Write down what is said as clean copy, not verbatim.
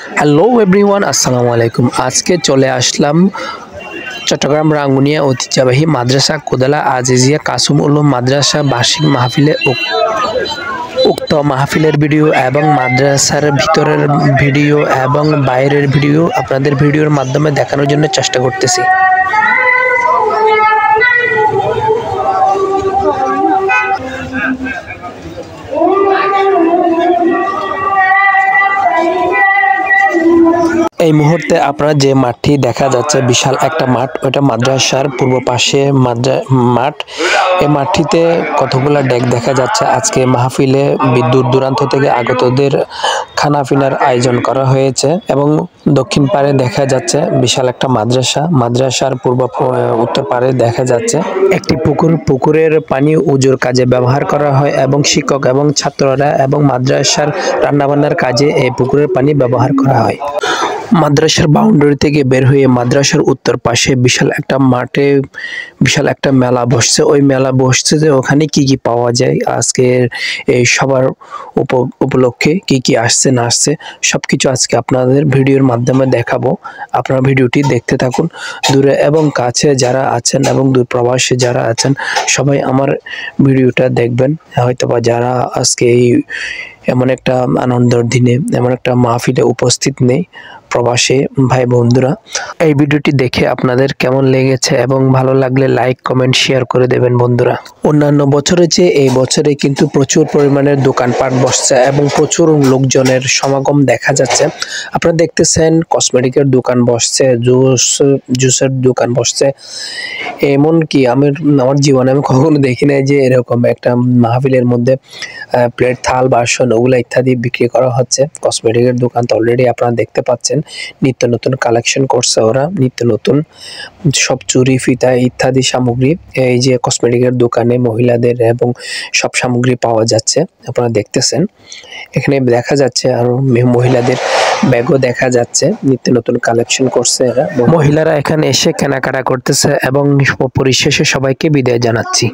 Hello everyone, আসসালামু আলাইকুম। আজকে চলে আসলাম চট্টগ্রাম রাঙ্গুনিয়া ঐতিহ্যবাহী মাদ্রাসা কোদালা আজিজিয়া কাসুম উলুম মাদ্রাসা বার্ষিক মাহফিলে। উক্ত মাহফিলের ভিডিও এবং মাদ্রাসার ভিতরের ভিডিও এবং বাইরের ভিডিও আপনাদের ভিডিওর মাধ্যমে দেখানোর জন্য চেষ্টা করতেছি। এই মুহূর্তে আপনারা যে মাঠটি দেখা যাচ্ছে বিশাল একটা মাঠ, ওটা মাদ্রাসার পূর্ব পাশে মাঠ। এই মাঠটিতে কতগুলা ডেক দেখা যাচ্ছে। আজকে মাহফিলে দূর দূরান্ত থেকে আগতদের খানা পিনার আয়োজন করা হয়েছে এবং দক্ষিণ পারে দেখা যাচ্ছে বিশাল একটা মাদ্রাসার উত্তর পারে দেখা যাচ্ছে একটি পুকুরের পানি উজুর কাজে ব্যবহার করা হয় এবং শিক্ষক এবং ছাত্ররা এবং মাদ্রাসার রান্নাবান্নার কাজে এই পুকুরের পানি ব্যবহার করা হয়। মাদ্রাসার বাউন্ডারি থেকে বের হয়ে মাদ্রাসার উত্তর পাশে বিশাল একটা মাঠে বিশাল একটা মেলা বসছে। ওই মেলা বসছে যে ওখানে কি কি পাওয়া যায়, আজকের এই সবার উপলক্ষে কি কি আসছে না আসছে সবকিছু আজকে আপনাদের ভিডিওর মাধ্যমে দেখাবো। আপনারা ভিডিওটি দেখতে থাকুন। দূরে এবং কাছে যারা আছেন এবং দূর প্রবাসে যারা আছেন সবাই আমার ভিডিওটা দেখবেন। হয়তোবা যারা আজকে এই এমন একটা আনন্দের দিনে এমন একটা মাহফিলে উপস্থিত নেই, প্রবাসী ভাই বন্ধুরা, এই ভিডিওটি দেখে আপনাদের কেমন লেগেছে এবং ভালো লাগলে লাইক কমেন্ট শেয়ার করে দেবেন বন্ধুরা। অন্যান্য বছরের চেয়ে এই বছরে কিন্তু প্রচুর পরিমাণের দোকানপাট বসছে এবং প্রচুর লোকজনের সমাগম দেখা যাচ্ছে। আপনারা দেখতেছেন কসমেটিকের দোকান বসছে, জুসের দোকান বসছে। এমনকি আমার জীবনে আমি কখনো দেখি নাই যে এরকম একটা মাহফিলের মধ্যে প্লেট, থাল, বাসন ওগুলা ইত্যাদি বিক্রি করা হচ্ছে। কসমেটিকের দোকান তো অলরেডি আপনারা দেখতে পাচ্ছেন, নিত্য নতুন কালেকশন করছে ওরা, নিত্য নতুন সব চুরি ফিতা ইত্যাদি সামগ্রী এই যে কসমেটিকের দোকানে মহিলাদের এবং সব সামগ্রী পাওয়া যাচ্ছে। আপনারা দেখতেছেন এখানে দেখা যাচ্ছে আরো মহিলাদের ব্যাগও দেখা যাচ্ছে, নিত্য নতুন কালেকশন করছে এরা। মহিলারা এখানে এসে কেনাকাটা করতেছে এবং পরিশেষে সবাইকে বিদায় জানাচ্ছি।